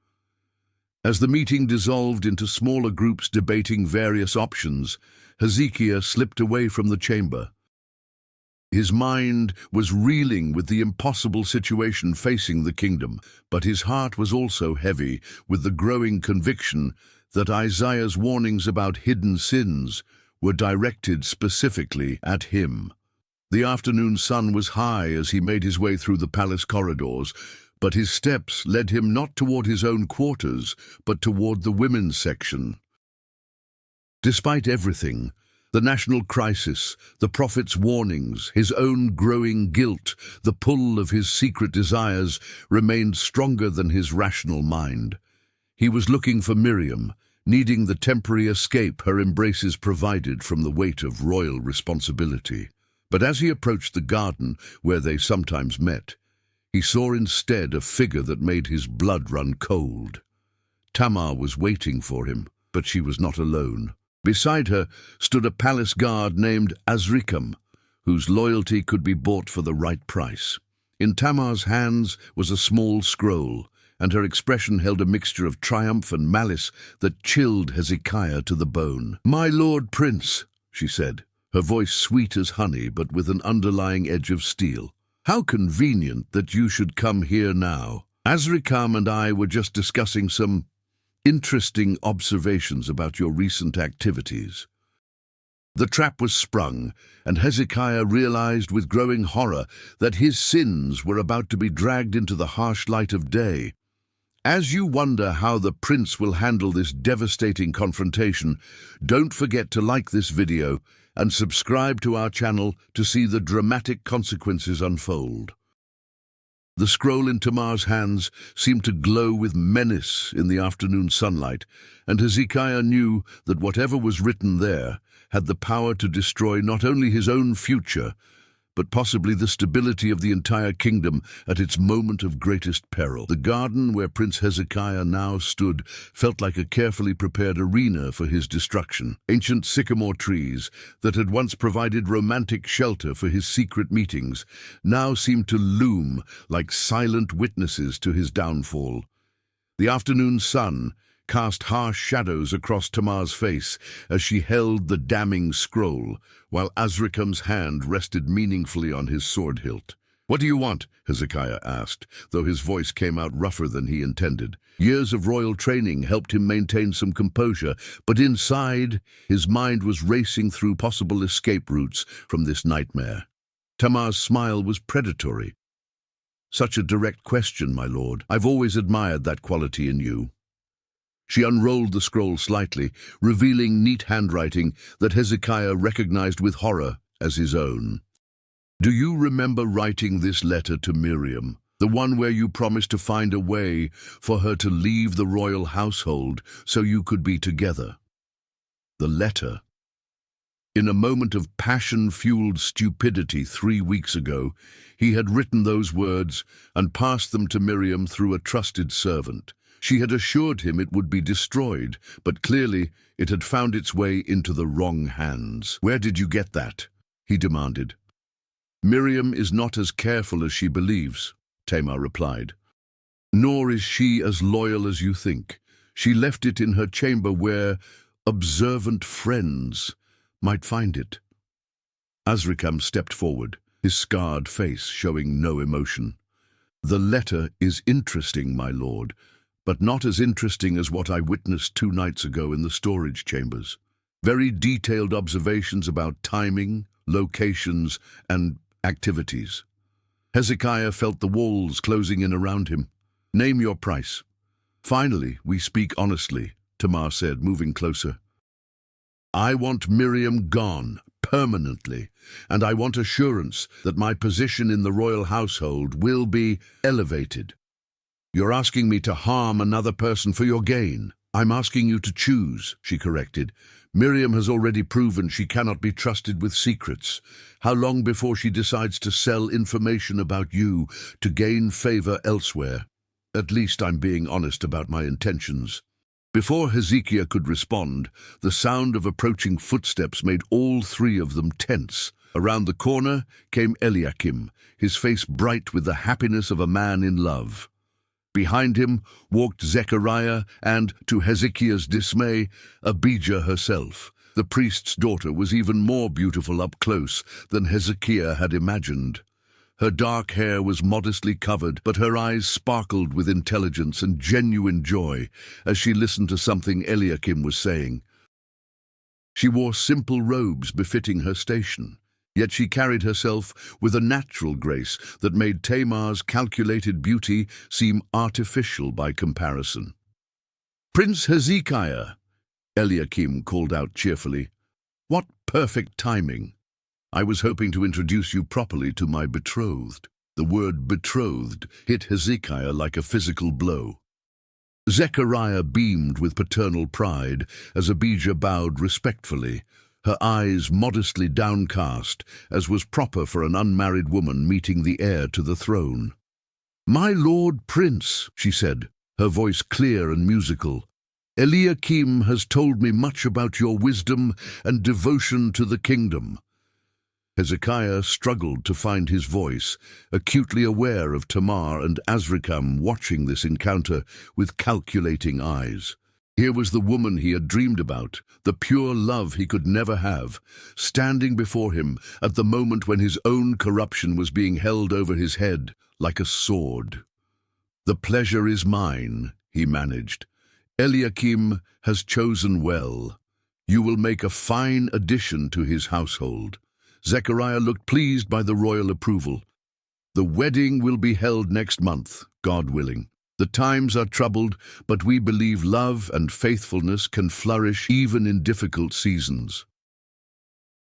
As the meeting dissolved into smaller groups debating various options, Hezekiah slipped away from the chamber. His mind was reeling with the impossible situation facing the kingdom, but his heart was also heavy with the growing conviction that Isaiah's warnings about hidden sins were directed specifically at him. The afternoon sun was high as he made his way through the palace corridors, but his steps led him not toward his own quarters, but toward the women's section. Despite everything, the national crisis, the prophet's warnings, his own growing guilt, the pull of his secret desires remained stronger than his rational mind. He was looking for Miriam, needing the temporary escape her embraces provided from the weight of royal responsibility. But as he approached the garden where they sometimes met, he saw instead a figure that made his blood run cold. Tamar was waiting for him, but she was not alone. Beside her stood a palace guard named Azrikam, whose loyalty could be bought for the right price. In Tamar's hands was a small scroll, and her expression held a mixture of triumph and malice that chilled Hezekiah to the bone. "My lord prince," she said, her voice sweet as honey but with an underlying edge of steel. "How convenient that you should come here now. Azrikam and I were just discussing some interesting observations about your recent activities." The trap was sprung, and Hezekiah realized with growing horror that his sins were about to be dragged into the harsh light of day. As you wonder how the prince will handle this devastating confrontation, don't forget to like this video and subscribe to our channel to see the dramatic consequences unfold. The scroll in Tamar's hands seemed to glow with menace in the afternoon sunlight, and Hezekiah knew that whatever was written there had the power to destroy not only his own future, but possibly the stability of the entire kingdom at its moment of greatest peril. The garden where Prince Hezekiah now stood felt like a carefully prepared arena for his destruction. Ancient sycamore trees that had once provided romantic shelter for his secret meetings now seemed to loom like silent witnesses to his downfall. The afternoon sun cast harsh shadows across Tamar's face as she held the damning scroll, while Azrikam's hand rested meaningfully on his sword hilt. "What do you want?" Hezekiah asked, though his voice came out rougher than he intended. Years of royal training helped him maintain some composure, but inside, his mind was racing through possible escape routes from this nightmare. Tamar's smile was predatory. "Such a direct question, my lord. I've always admired that quality in you." She unrolled the scroll slightly, revealing neat handwriting that Hezekiah recognized with horror as his own. "Do you remember writing this letter to Miriam, the one where you promised to find a way for her to leave the royal household so you could be together?" The letter. In a moment of passion-fueled stupidity 3 weeks ago, he had written those words and passed them to Miriam through a trusted servant. She had assured him it would be destroyed, but clearly it had found its way into the wrong hands. "Where did you get that?" he demanded. "Miriam is not as careful as she believes," Tamar replied. "Nor is she as loyal as you think. She left it in her chamber where observant friends might find it." Azrikam stepped forward, his scarred face showing no emotion. "The letter is interesting, my lord, but not as interesting as what I witnessed 2 nights ago in the storage chambers. Very detailed observations about timing, locations, and activities." Hezekiah felt the walls closing in around him. "Name your price." "Finally, we speak honestly," Tamar said, moving closer. "I want Miriam gone, permanently, and I want assurance that my position in the royal household will be elevated." "You're asking me to harm another person for your gain." "I'm asking you to choose," she corrected. "Miriam has already proven she cannot be trusted with secrets. How long before she decides to sell information about you to gain favor elsewhere? At least I'm being honest about my intentions." Before Hezekiah could respond, the sound of approaching footsteps made all 3 of them tense. Around the corner came Eliakim, his face bright with the happiness of a man in love. Behind him walked Zechariah and, to Hezekiah's dismay, Abijah herself. The priest's daughter was even more beautiful up close than Hezekiah had imagined. Her dark hair was modestly covered, but her eyes sparkled with intelligence and genuine joy as she listened to something Eliakim was saying. She wore simple robes befitting her station, yet she carried herself with a natural grace that made Tamar's calculated beauty seem artificial by comparison. "Prince Hezekiah," Eliakim called out cheerfully. "What perfect timing! I was hoping to introduce you properly to my betrothed." The word betrothed hit Hezekiah like a physical blow. Zechariah beamed with paternal pride as Abijah bowed respectfully, her eyes modestly downcast, as was proper for an unmarried woman meeting the heir to the throne. "My lord prince," she said, her voice clear and musical, "Eliakim has told me much about your wisdom and devotion to the kingdom." Hezekiah struggled to find his voice, acutely aware of Tamar and Azrikam watching this encounter with calculating eyes. Here was the woman he had dreamed about, the pure love he could never have, standing before him at the moment when his own corruption was being held over his head like a sword. "The pleasure is mine," he managed. "Eliakim has chosen well. You will make a fine addition to his household." Zechariah looked pleased by the royal approval. "The wedding will be held next month, God willing. The times are troubled, but we believe love and faithfulness can flourish even in difficult seasons."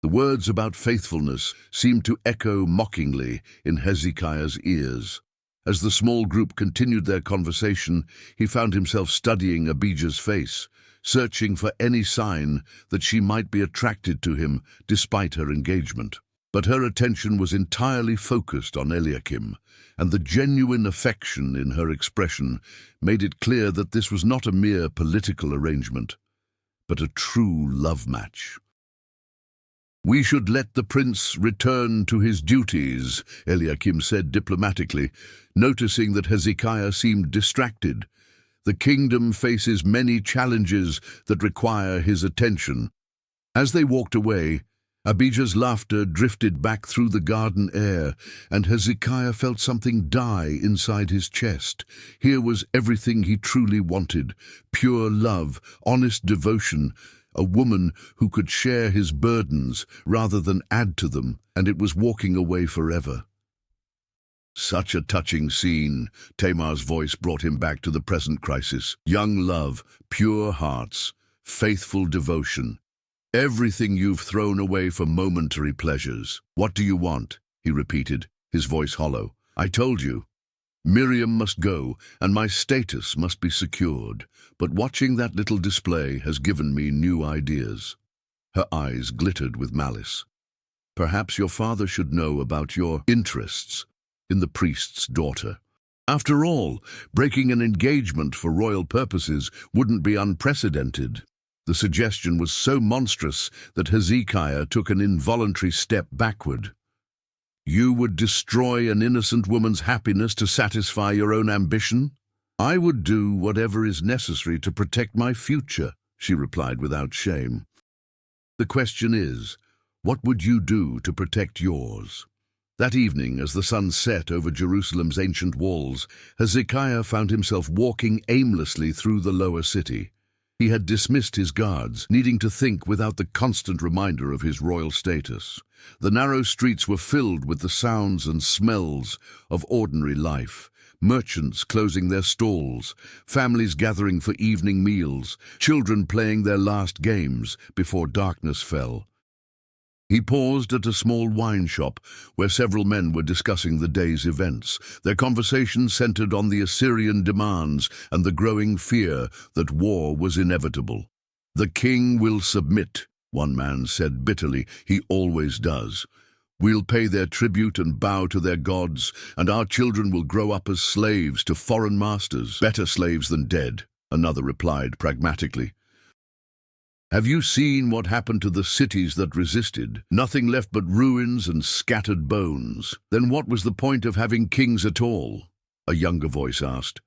The words about faithfulness seemed to echo mockingly in Hezekiah's ears. As the small group continued their conversation, he found himself studying Abijah's face, searching for any sign that she might be attracted to him despite her engagement. But her attention was entirely focused on Eliakim, and the genuine affection in her expression made it clear that this was not a mere political arrangement, but a true love match. "We should let the prince return to his duties," Eliakim said diplomatically, noticing that Hezekiah seemed distracted. "The kingdom faces many challenges that require his attention." As they walked away, Abijah's laughter drifted back through the garden air, and Hezekiah felt something die inside his chest. Here was everything he truly wanted: pure love, honest devotion, a woman who could share his burdens rather than add to them, and it was walking away forever. Such a touching scene. Tamar's voice brought him back to the present crisis. Young love, pure hearts, faithful devotion. Everything you've thrown away for momentary pleasures. "What do you want?" he repeated, his voice hollow. "I told you. Miriam must go, and my status must be secured. But watching that little display has given me new ideas." Her eyes glittered with malice. "Perhaps your father should know about your interests in the priest's daughter. After all, breaking an engagement for royal purposes wouldn't be unprecedented." The suggestion was so monstrous that Hezekiah took an involuntary step backward. "You would destroy an innocent woman's happiness to satisfy your own ambition?" "I would do whatever is necessary to protect my future," she replied without shame. "The question is, what would you do to protect yours?" That evening, as the sun set over Jerusalem's ancient walls, Hezekiah found himself walking aimlessly through the lower city. He had dismissed his guards, needing to think without the constant reminder of his royal status. The narrow streets were filled with the sounds and smells of ordinary life. Merchants closing their stalls, families gathering for evening meals, children playing their last games before darkness fell. He paused at a small wine shop where several men were discussing the day's events. Their conversation centered on the Assyrian demands and the growing fear that war was inevitable. "The king will submit," one man said bitterly. "He always does. We'll pay their tribute and bow to their gods, and our children will grow up as slaves to foreign masters. Better slaves than dead," another replied pragmatically. "Have you seen what happened to the cities that resisted? Nothing left but ruins and scattered bones. Then what was the point of having kings at all?" a younger voice asked.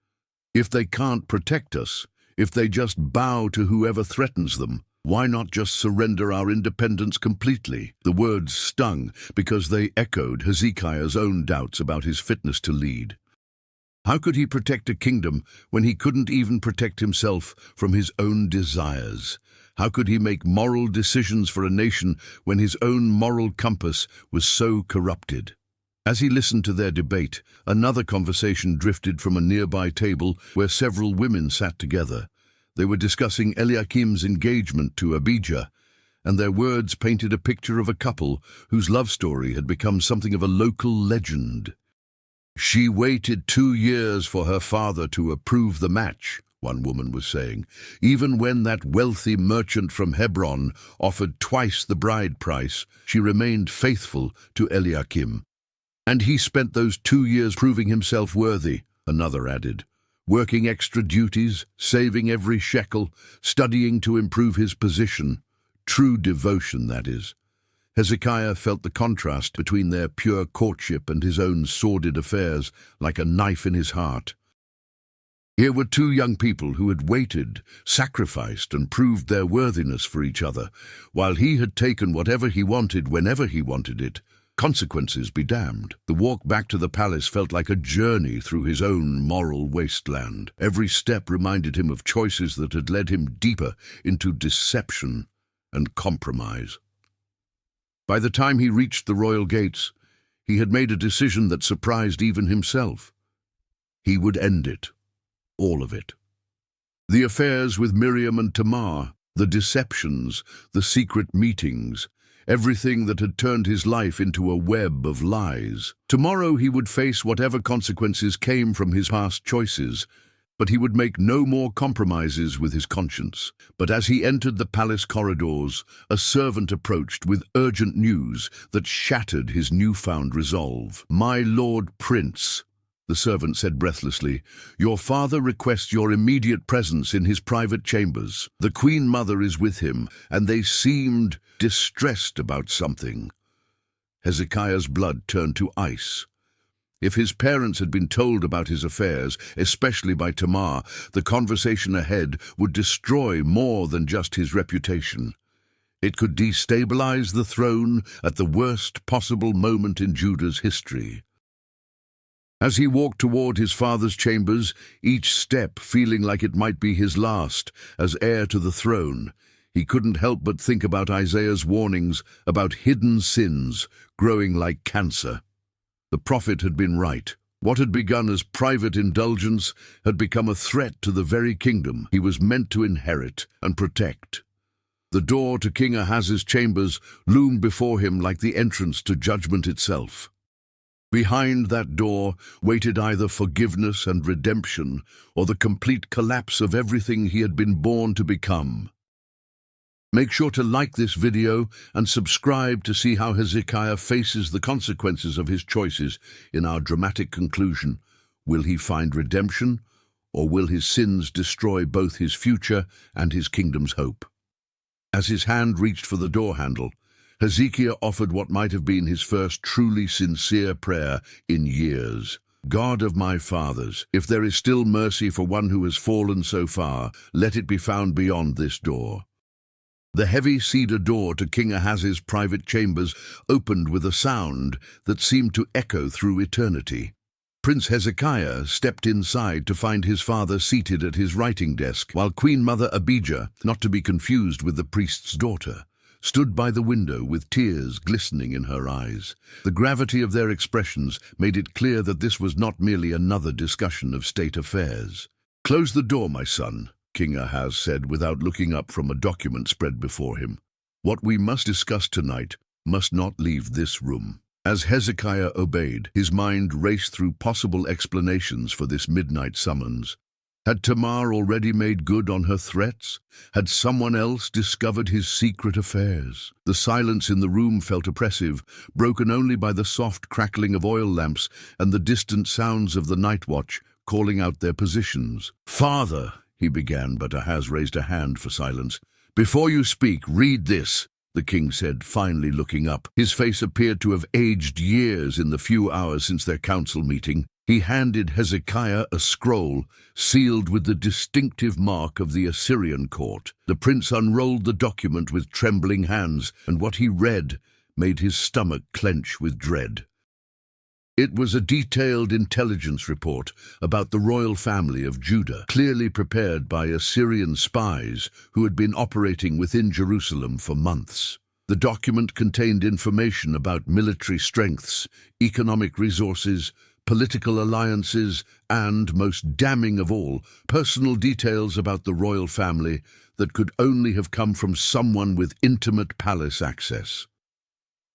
"If they can't protect us, if they just bow to whoever threatens them, why not just surrender our independence completely?" The words stung because they echoed Hezekiah's own doubts about his fitness to lead. How could he protect a kingdom when he couldn't even protect himself from his own desires? How could he make moral decisions for a nation when his own moral compass was so corrupted? As he listened to their debate, another conversation drifted from a nearby table where several women sat together. They were discussing Eliakim's engagement to Abijah, and their words painted a picture of a couple whose love story had become something of a local legend. "She waited 2 years for her father to approve the match," one woman was saying, "even when that wealthy merchant from Hebron offered twice the bride price, she remained faithful to Eliakim. And he spent those 2 years proving himself worthy," another added, "working extra duties, saving every shekel, studying to improve his position. True devotion, that is." Hezekiah felt the contrast between their pure courtship and his own sordid affairs like a knife in his heart. Here were 2 young people who had waited, sacrificed, and proved their worthiness for each other, while he had taken whatever he wanted whenever he wanted it. Consequences be damned. The walk back to the palace felt like a journey through his own moral wasteland. Every step reminded him of choices that had led him deeper into deception and compromise. By the time he reached the royal gates, he had made a decision that surprised even himself. He would end it, all of it. The affairs with Miriam and Tamar, the deceptions, the secret meetings, everything that had turned his life into a web of lies. Tomorrow he would face whatever consequences came from his past choices, but he would make no more compromises with his conscience. But as he entered the palace corridors, a servant approached with urgent news that shattered his newfound resolve. "My lord prince," the servant said breathlessly, "your father requests your immediate presence in his private chambers. The Queen Mother is with him, and they seemed distressed about something." Hezekiah's blood turned to ice. If his parents had been told about his affairs, especially by Tamar, the conversation ahead would destroy more than just his reputation. It could destabilize the throne at the worst possible moment in Judah's history. As he walked toward his father's chambers, each step feeling like it might be his last as heir to the throne, he couldn't help but think about Isaiah's warnings about hidden sins growing like cancer. The prophet had been right. What had begun as private indulgence had become a threat to the very kingdom he was meant to inherit and protect. The door to King Ahaz's chambers loomed before him like the entrance to judgment itself. Behind that door waited either forgiveness and redemption or the complete collapse of everything he had been born to become. Make sure to like this video and subscribe to see how Hezekiah faces the consequences of his choices in our dramatic conclusion. Will he find redemption, or will his sins destroy both his future and his kingdom's hope? As his hand reached for the door handle, Hezekiah offered what might have been his first truly sincere prayer in years. "God of my fathers, if there is still mercy for one who has fallen so far, let it be found beyond this door." The heavy cedar door to King Ahaz's private chambers opened with a sound that seemed to echo through eternity. Prince Hezekiah stepped inside to find his father seated at his writing desk, while Queen Mother Abijah, not to be confused with the priest's daughter, stood by the window with tears glistening in her eyes. The gravity of their expressions made it clear that this was not merely another discussion of state affairs. "Close the door, my son," King Ahaz said without looking up from a document spread before him. "What we must discuss tonight must not leave this room." As Hezekiah obeyed, his mind raced through possible explanations for this midnight summons. Had Tamar already made good on her threats? Had someone else discovered his secret affairs? The silence in the room felt oppressive, broken only by the soft crackling of oil lamps and the distant sounds of the night watch calling out their positions. "Father," he began, but Ahaz raised a hand for silence. "Before you speak, read this," the king said, finally looking up. His face appeared to have aged years in the few hours since their council meeting. He handed Hezekiah a scroll, sealed with the distinctive mark of the Assyrian court. The prince unrolled the document with trembling hands, and what he read made his stomach clench with dread. It was a detailed intelligence report about the royal family of Judah, clearly prepared by Assyrian spies who had been operating within Jerusalem for months. The document contained information about military strengths, economic resources, political alliances, and, most damning of all, personal details about the royal family that could only have come from someone with intimate palace access.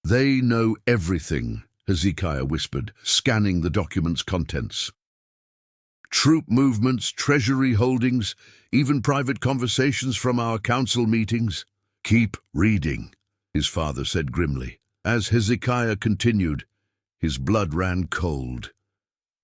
"They know everything," Hezekiah whispered, scanning the document's contents. "Troop movements, treasury holdings, even private conversations from our council meetings." "Keep reading," his father said grimly. As Hezekiah continued, his blood ran cold.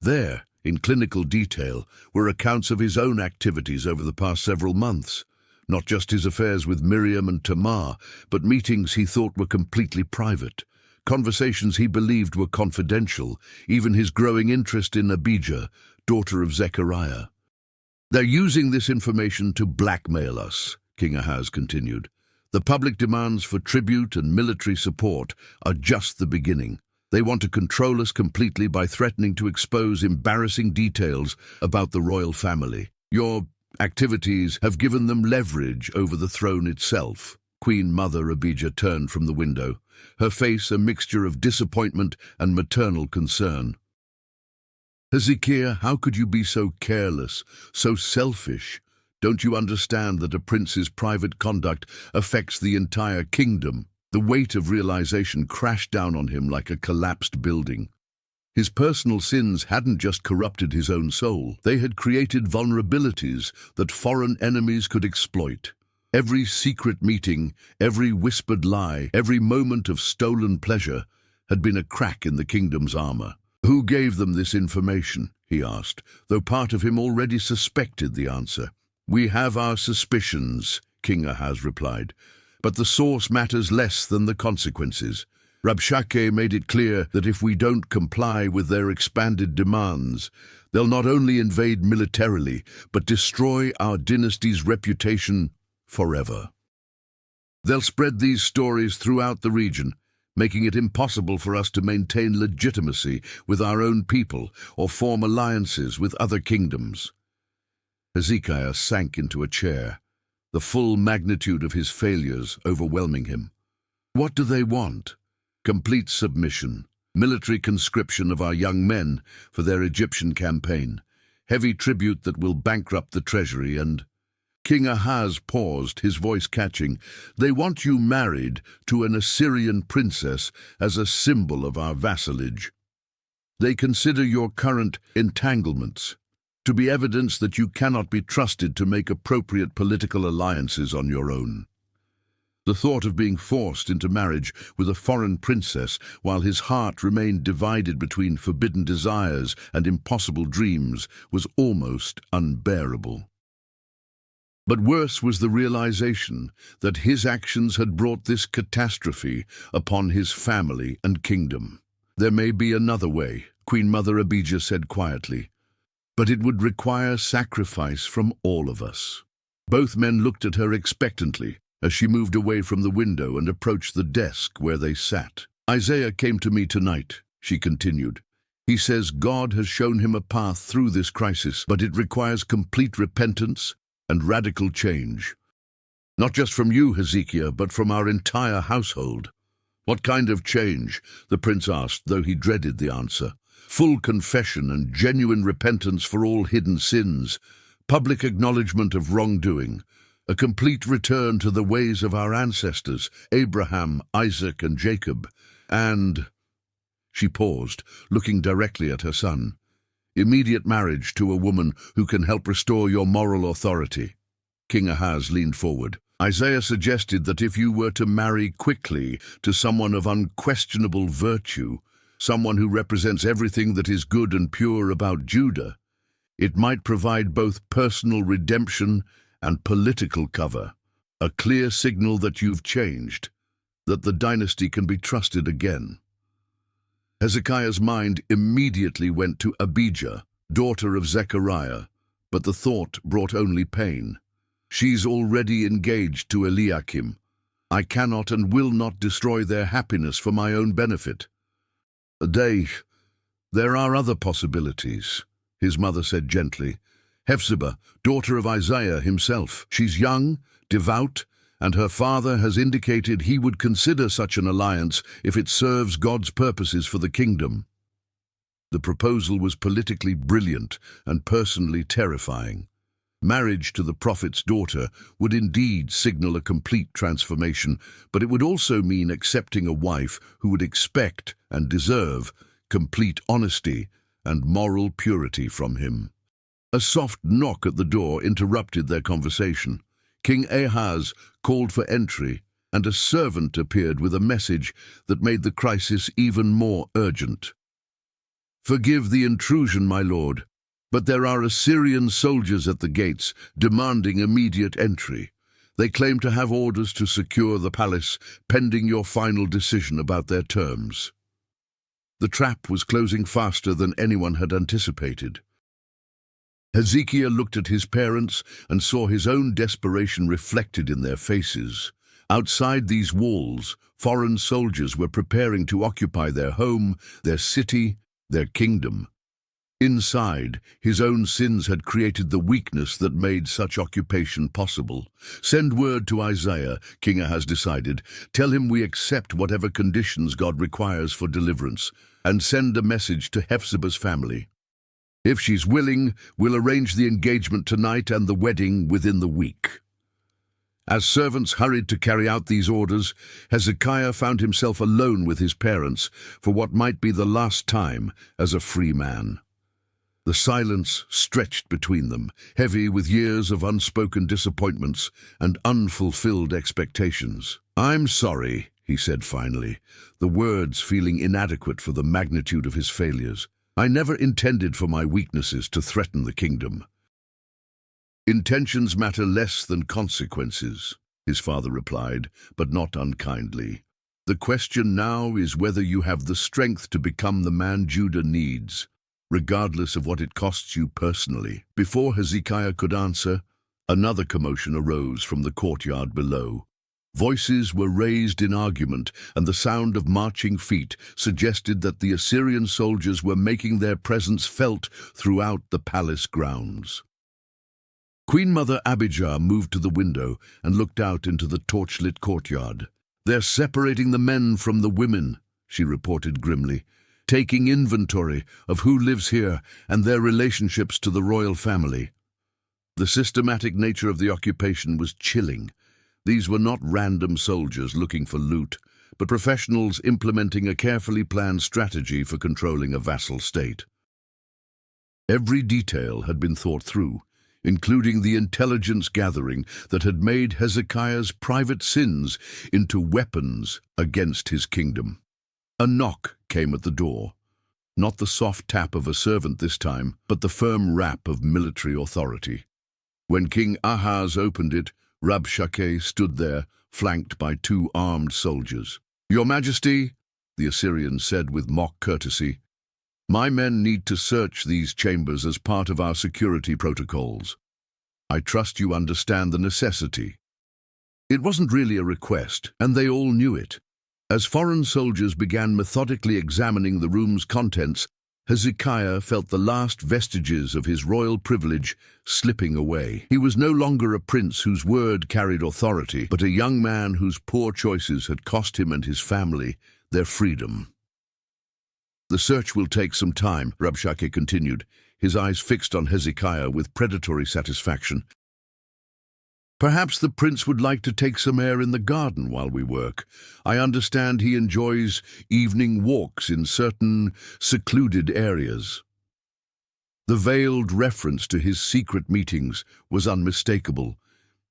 There, in clinical detail, were accounts of his own activities over the past several months. Not just his affairs with Miriam and Tamar, but meetings he thought were completely private. Conversations he believed were confidential, even his growing interest in Abijah, daughter of Zechariah. "They're using this information to blackmail us," King Ahaz continued. "The public demands for tribute and military support are just the beginning. They want to control us completely by threatening to expose embarrassing details about the royal family. Your activities have given them leverage over the throne itself." Queen Mother Abijah turned from the window, her face a mixture of disappointment and maternal concern. Hezekiah, how could you be so careless, so selfish? Don't you understand that a prince's private conduct affects the entire kingdom? The weight of realization crashed down on him like a collapsed building. His personal sins hadn't just corrupted his own soul, they had created vulnerabilities that foreign enemies could exploit. Every secret meeting, every whispered lie, every moment of stolen pleasure had been a crack in the kingdom's armor. Who gave them this information? He asked, though part of him already suspected the answer. We have our suspicions, King Ahaz replied, but the source matters less than the consequences. Rabshakeh made it clear that if we don't comply with their expanded demands, they'll not only invade militarily, but destroy our dynasty's reputation forever. They'll spread these stories throughout the region, making it impossible for us to maintain legitimacy with our own people or form alliances with other kingdoms. Hezekiah sank into a chair, the full magnitude of his failures overwhelming him. What do they want? Complete submission, military conscription of our young men for their Egyptian campaign, heavy tribute that will bankrupt the treasury, and... King Ahaz paused, his voice catching. They want you married to an Assyrian princess as a symbol of our vassalage. They consider your current entanglements to be evidence that you cannot be trusted to make appropriate political alliances on your own. The thought of being forced into marriage with a foreign princess while his heart remained divided between forbidden desires and impossible dreams was almost unbearable. But worse was the realization that his actions had brought this catastrophe upon his family and kingdom. There may be another way, Queen Mother Abijah said quietly, but it would require sacrifice from all of us. Both men looked at her expectantly as she moved away from the window and approached the desk where they sat. Isaiah came to me tonight, she continued. He says God has shown him a path through this crisis, but it requires complete repentance and radical change. Not just from you, Hezekiah, but from our entire household. What kind of change? The prince asked, though he dreaded the answer. Full confession and genuine repentance for all hidden sins, public acknowledgement of wrongdoing, a complete return to the ways of our ancestors, Abraham, Isaac, and Jacob, and... She paused, looking directly at her son. Immediate marriage to a woman who can help restore your moral authority. King Ahaz leaned forward. Isaiah suggested that if you were to marry quickly to someone of unquestionable virtue, someone who represents everything that is good and pure about Judah, it might provide both personal redemption and political cover, a clear signal that you've changed, that the dynasty can be trusted again. Hezekiah's mind immediately went to Abijah, daughter of Zechariah, but the thought brought only pain. She's already engaged to Eliakim. I cannot and will not destroy their happiness for my own benefit. There are other possibilities, his mother said gently. Hephzibah, daughter of Isaiah himself. She's young, devout, and her father has indicated he would consider such an alliance if it serves God's purposes for the kingdom. The proposal was politically brilliant and personally terrifying. Marriage to the prophet's daughter would indeed signal a complete transformation, but it would also mean accepting a wife who would expect and deserve complete honesty and moral purity from him. A soft knock at the door interrupted their conversation. King Ahaz called for entry, and a servant appeared with a message that made the crisis even more urgent. Forgive the intrusion, my lord, but there are Assyrian soldiers at the gates demanding immediate entry. They claim to have orders to secure the palace pending your final decision about their terms. The trap was closing faster than anyone had anticipated. Hezekiah looked at his parents and saw his own desperation reflected in their faces. Outside these walls, foreign soldiers were preparing to occupy their home, their city, their kingdom. Inside, his own sins had created the weakness that made such occupation possible. Send word to Isaiah, King Ahaz decided. Tell him we accept whatever conditions God requires for deliverance, and send a message to Hephzibah's family. If she's willing, we'll arrange the engagement tonight and the wedding within the week. As servants hurried to carry out these orders, Hezekiah found himself alone with his parents for what might be the last time as a free man. The silence stretched between them, heavy with years of unspoken disappointments and unfulfilled expectations. "I'm sorry," he said finally, the words feeling inadequate for the magnitude of his failures. "I never intended for my weaknesses to threaten the kingdom." "Intentions matter less than consequences," his father replied, but not unkindly. "The question now is whether you have the strength to become the man Judah needs, regardless of what it costs you personally." Before Hezekiah could answer, another commotion arose from the courtyard below. Voices were raised in argument, and the sound of marching feet suggested that the Assyrian soldiers were making their presence felt throughout the palace grounds. Queen Mother Abijah moved to the window and looked out into the torchlit courtyard. "They're separating the men from the women," she reported grimly, "taking inventory of who lives here and their relationships to the royal family." The systematic nature of the occupation was chilling. These were not random soldiers looking for loot, but professionals implementing a carefully planned strategy for controlling a vassal state. Every detail had been thought through, including the intelligence gathering that had made Hezekiah's private sins into weapons against his kingdom. A knock came at the door. Not the soft tap of a servant this time, but the firm rap of military authority. When King Ahaz opened it, Rabshakeh stood there, flanked by 2 armed soldiers. "Your Majesty," the Assyrian said with mock courtesy, "my men need to search these chambers as part of our security protocols. I trust you understand the necessity." It wasn't really a request, and they all knew it. As foreign soldiers began methodically examining the room's contents, Hezekiah felt the last vestiges of his royal privilege slipping away. He was no longer a prince whose word carried authority, but a young man whose poor choices had cost him and his family their freedom. "The search will take some time," Rabshakeh continued, his eyes fixed on Hezekiah with predatory satisfaction. "Perhaps the prince would like to take some air in the garden while we work. I understand he enjoys evening walks in certain secluded areas." The veiled reference to his secret meetings was unmistakable.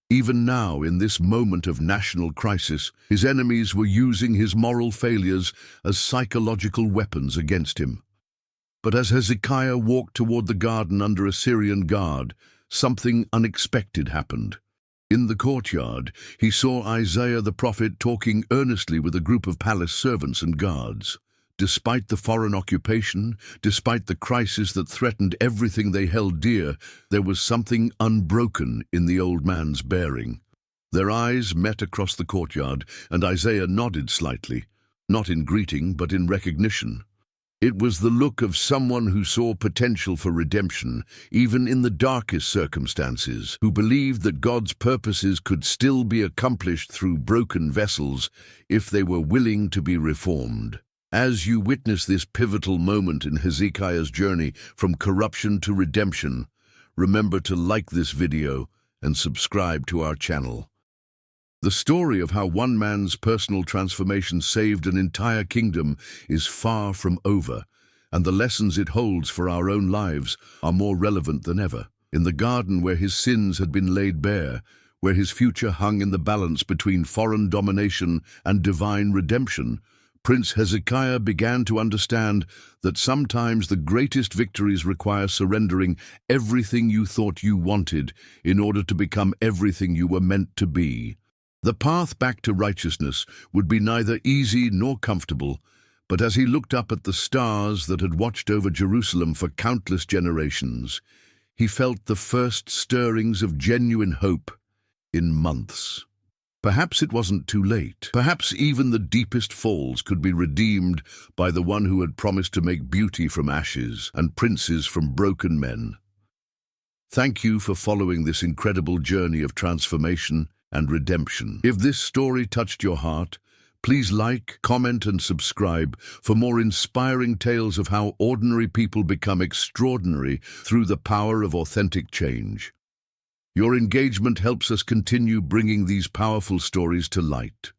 Even now, in this moment of national crisis, his enemies were using his moral failures as psychological weapons against him. But as Hezekiah walked toward the garden under Assyrian guard, something unexpected happened. In the courtyard, he saw Isaiah the prophet talking earnestly with a group of palace servants and guards. Despite the foreign occupation, despite the crisis that threatened everything they held dear, there was something unbroken in the old man's bearing. Their eyes met across the courtyard, and Isaiah nodded slightly, not in greeting but in recognition. It was the look of someone who saw potential for redemption, even in the darkest circumstances, who believed that God's purposes could still be accomplished through broken vessels if they were willing to be reformed. As you witness this pivotal moment in Hezekiah's journey from corruption to redemption, remember to like this video and subscribe to our channel. The story of how one man's personal transformation saved an entire kingdom is far from over, and the lessons it holds for our own lives are more relevant than ever. In the garden where his sins had been laid bare, where his future hung in the balance between foreign domination and divine redemption, Prince Hezekiah began to understand that sometimes the greatest victories require surrendering everything you thought you wanted in order to become everything you were meant to be. The path back to righteousness would be neither easy nor comfortable, but as he looked up at the stars that had watched over Jerusalem for countless generations, he felt the first stirrings of genuine hope in months. Perhaps it wasn't too late. Perhaps even the deepest falls could be redeemed by the one who had promised to make beauty from ashes and princes from broken men. Thank you for following this incredible journey of transformation and redemption. If this story touched your heart, please like, comment, and subscribe for more inspiring tales of how ordinary people become extraordinary through the power of authentic change. Your engagement helps us continue bringing these powerful stories to light.